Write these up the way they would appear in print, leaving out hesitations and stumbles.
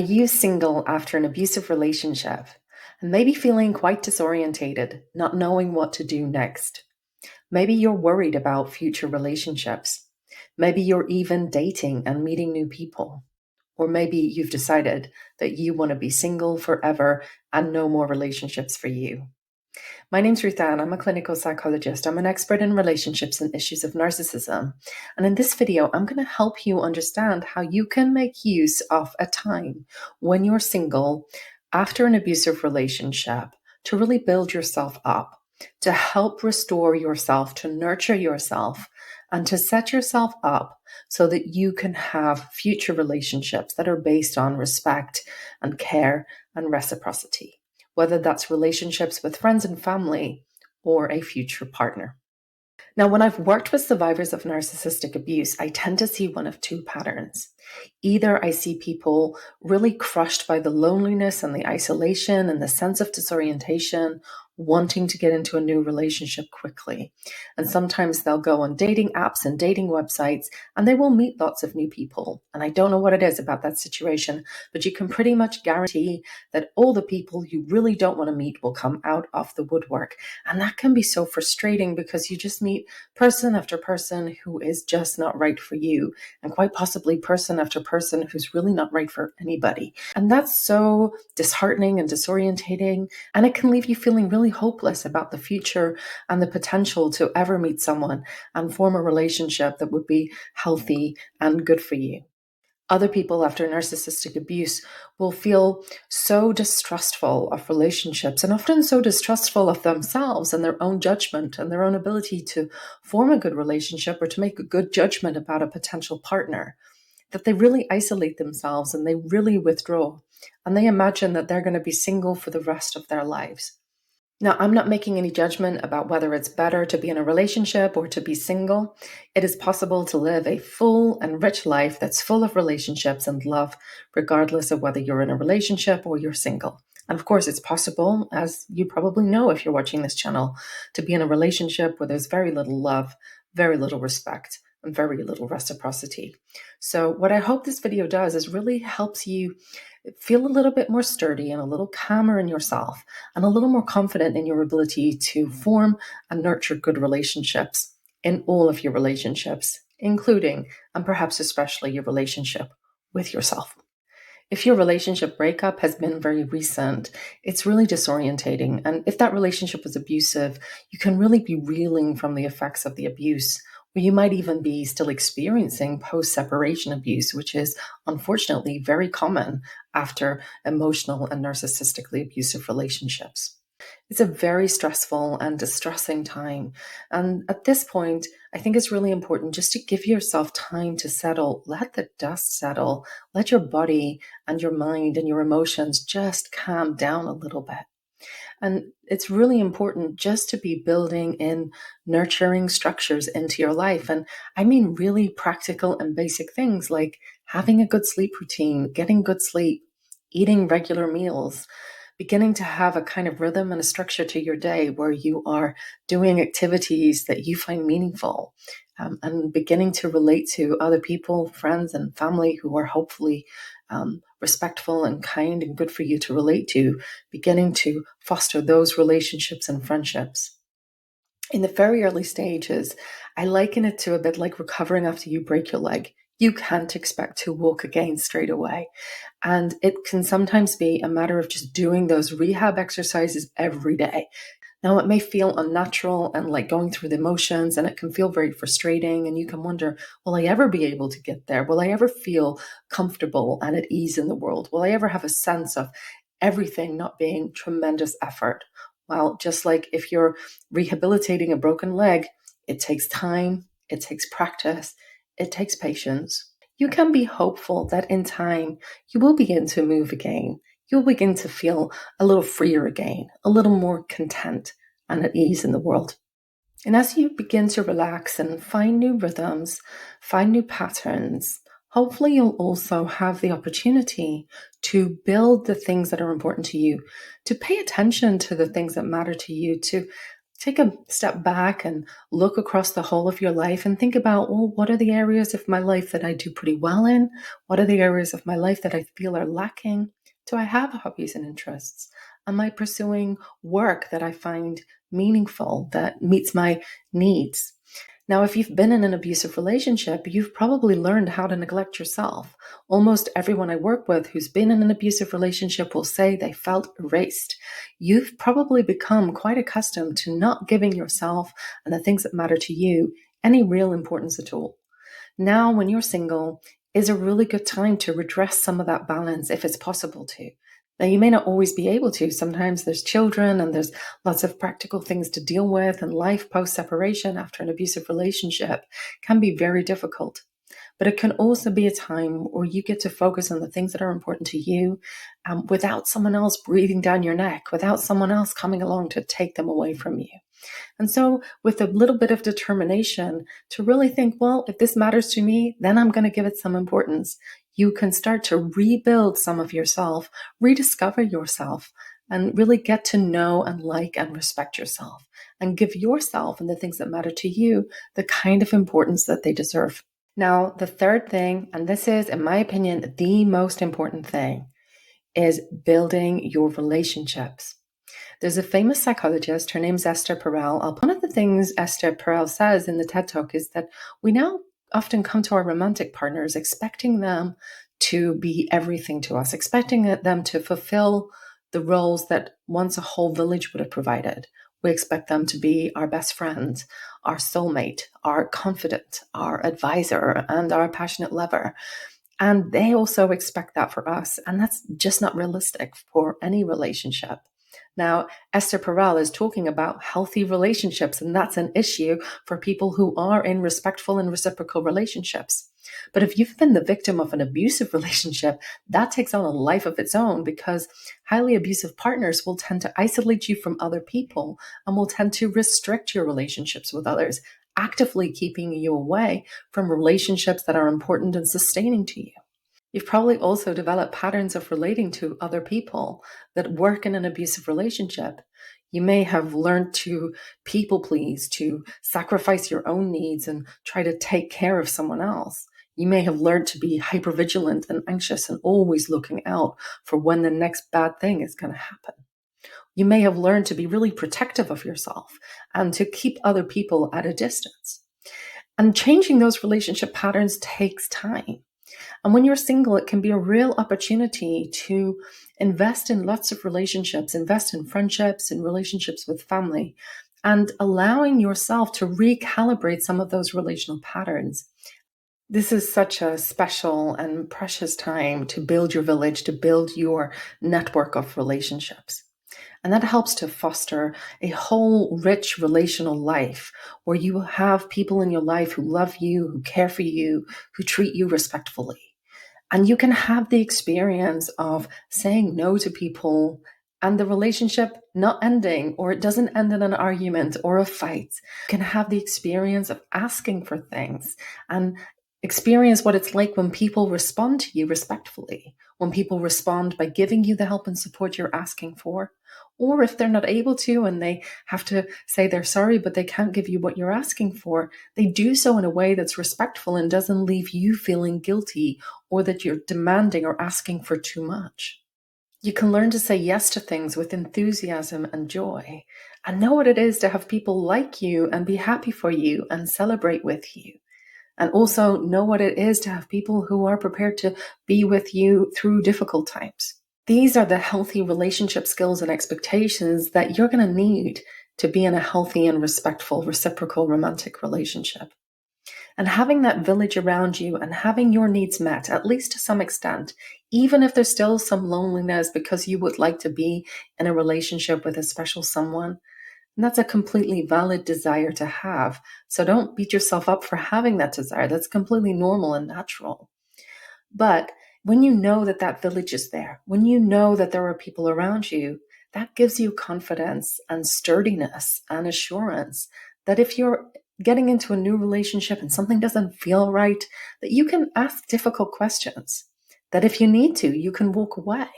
Are you single after an abusive relationship and maybe feeling quite disorientated, not knowing what to do next? Maybe you're worried about future relationships. Maybe you're even dating and meeting new people. Or maybe you've decided that you want to be single forever and no more relationships for you. My name's Ruth Ann. I'm a clinical psychologist. I'm an expert in relationships and issues of narcissism. And in this video, I'm going to help you understand how you can make use of a time when you're single after an abusive relationship to really build yourself up, to help restore yourself, to nurture yourself, and to set yourself up so that you can have future relationships that are based on respect and care and reciprocity, whether that's relationships with friends and family or a future partner. Now, when I've worked with survivors of narcissistic abuse, I tend to see one of two patterns. Either I see people really crushed by the loneliness and the isolation and the sense of disorientation, wanting to get into a new relationship quickly. And sometimes they'll go on dating apps and dating websites and they will meet lots of new people. And I don't know what it is about that situation, but you can pretty much guarantee that all the people you really don't want to meet will come out of the woodwork. And that can be so frustrating because you just meet person after person who is just not right for you, and quite possibly person after person who's really not right for anybody. And that's so disheartening and disorientating, and it can leave you feeling really hopeless about the future and the potential to ever meet someone and form a relationship that would be healthy and good for you. Other people after narcissistic abuse will feel so distrustful of relationships and often so distrustful of themselves and their own judgment and their own ability to form a good relationship or to make a good judgment about a potential partner, that they really isolate themselves and they really withdraw, and they imagine that they're going to be single for the rest of their lives. Now, I'm not making any judgment about whether it's better to be in a relationship or to be single. It is possible to live a full and rich life that's full of relationships and love, regardless of whether you're in a relationship or you're single. And of course, it's possible, as you probably know if you're watching this channel, to be in a relationship where there's very little love, very little respect, and very little reciprocity. So what I hope this video does is really helps you feel a little bit more sturdy and a little calmer in yourself and a little more confident in your ability to form and nurture good relationships in all of your relationships, including and perhaps especially your relationship with yourself. If your relationship breakup has been very recent, it's really disorientating. And if that relationship was abusive, you can really be reeling from the effects of the abuse, or you might even be still experiencing post-separation abuse, which is unfortunately very common after emotional and narcissistically abusive relationships. It's a very stressful and distressing time. And at this point, I think it's really important just to give yourself time to settle, let the dust settle, let your body and your mind and your emotions just calm down a little bit. And it's really important just to be building in nurturing structures into your life. And I mean really practical and basic things like having a good sleep routine, getting good sleep, eating regular meals, beginning to have a kind of rhythm and a structure to your day where you are doing activities that you find meaningful, and beginning to relate to other people, friends and family who are hopefully respectful and kind and good for you to relate to, beginning to foster those relationships and friendships. In the very early stages, I liken it to a bit like recovering after you break your leg. You can't expect to walk again straight away. And it can sometimes be a matter of just doing those rehab exercises every day. Now, it may feel unnatural and like going through the motions, and it can feel very frustrating. And you can wonder, will I ever be able to get there? Will I ever feel comfortable and at ease in the world? Will I ever have a sense of everything not being tremendous effort? Well, just like if you're rehabilitating a broken leg, it takes time, it takes practice, it takes patience. You can be hopeful that in time you will begin to move again. You'll begin to feel a little freer again, a little more content and at ease in the world. And as you begin to relax and find new rhythms, find new patterns, hopefully you'll also have the opportunity to build the things that are important to you, to pay attention to the things that matter to you, to take a step back and look across the whole of your life and think about, well, what are the areas of my life that I do pretty well in? What are the areas of my life that I feel are lacking? Do I have hobbies and interests? Am I pursuing work that I find meaningful, that meets my needs? Now, if you've been in an abusive relationship, you've probably learned how to neglect yourself. Almost everyone I work with who's been in an abusive relationship will say they felt erased. You've probably become quite accustomed to not giving yourself and the things that matter to you any real importance at all. Now, when you're single, is a really good time to redress some of that balance if it's possible to. Now, you may not always be able to. Sometimes there's children and there's lots of practical things to deal with, and life post separation after an abusive relationship can be very difficult. But it can also be a time where you get to focus on the things that are important to you without someone else breathing down your neck, without someone else coming along to take them away from you. And so, with a little bit of determination to really think, well, if this matters to me, then I'm going to give it some importance. You can start to rebuild some of yourself, rediscover yourself, and really get to know and like and respect yourself, and give yourself and the things that matter to you the kind of importance that they deserve. Now, the third thing, and this is, in my opinion, the most important thing, is building your relationships. There's a famous psychologist, her name's Esther Perel. One of the things Esther Perel says in the TED Talk is that we now often come to our romantic partners expecting them to be everything to us, expecting them to fulfill the roles that once a whole village would have provided. We expect them to be our best friend, our soulmate, our confidant, our advisor, and our passionate lover. And they also expect that for us. And that's just not realistic for any relationship. Now, Esther Perel is talking about healthy relationships, and that's an issue for people who are in respectful and reciprocal relationships. But if you've been the victim of an abusive relationship, that takes on a life of its own, because highly abusive partners will tend to isolate you from other people and will tend to restrict your relationships with others, actively keeping you away from relationships that are important and sustaining to you. You've probably also developed patterns of relating to other people that work in an abusive relationship. You may have learned to people please, to sacrifice your own needs and try to take care of someone else. You may have learned to be hypervigilant and anxious and always looking out for when the next bad thing is going to happen. You may have learned to be really protective of yourself and to keep other people at a distance. And changing those relationship patterns takes time. And when you're single, it can be a real opportunity to invest in lots of relationships, invest in friendships, in relationships with family, and allowing yourself to recalibrate some of those relational patterns. This is such a special and precious time to build your village, to build your network of relationships. And that helps to foster a whole rich relational life where you have people in your life who love you, who care for you, who treat you respectfully. And you can have the experience of saying no to people and the relationship not ending, or it doesn't end in an argument or a fight. You can have the experience of asking for things and experience what it's like when people respond to you respectfully, when people respond by giving you the help and support you're asking for. Or if they're not able to and they have to say they're sorry, but they can't give you what you're asking for, they do so in a way that's respectful and doesn't leave you feeling guilty or that you're demanding or asking for too much. You can learn to say yes to things with enthusiasm and joy, and know what it is to have people like you and be happy for you and celebrate with you. And also know what it is to have people who are prepared to be with you through difficult times. These are the healthy relationship skills and expectations that you're going to need to be in a healthy and respectful, reciprocal, romantic relationship. And having that village around you and having your needs met, at least to some extent, even if there's still some loneliness because you would like to be in a relationship with a special someone, and that's a completely valid desire to have. So don't beat yourself up for having that desire. That's completely normal and natural. But when you know that that village is there, when you know that there are people around you, that gives you confidence and sturdiness and assurance that if you're getting into a new relationship and something doesn't feel right, that you can ask difficult questions, that if you need to, you can walk away.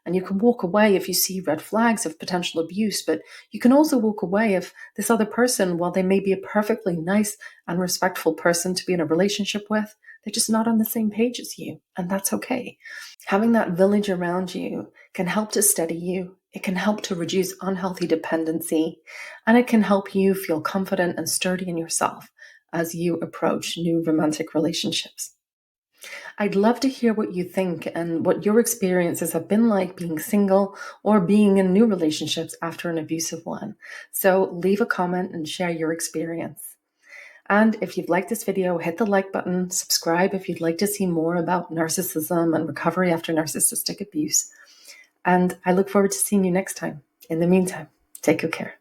And you can walk away if you see red flags of potential abuse, but you can also walk away if this other person, while they may be a perfectly nice and respectful person to be in a relationship with, they're just not on the same page as you, and that's okay. Having that village around you can help to steady you. It can help to reduce unhealthy dependency, and it can help you feel confident and sturdy in yourself as you approach new romantic relationships. I'd love to hear what you think and what your experiences have been like being single or being in new relationships after an abusive one. So leave a comment and share your experience. And if you've liked this video, hit the like button, subscribe if you'd like to see more about narcissism and recovery after narcissistic abuse. And I look forward to seeing you next time. In the meantime, take good care.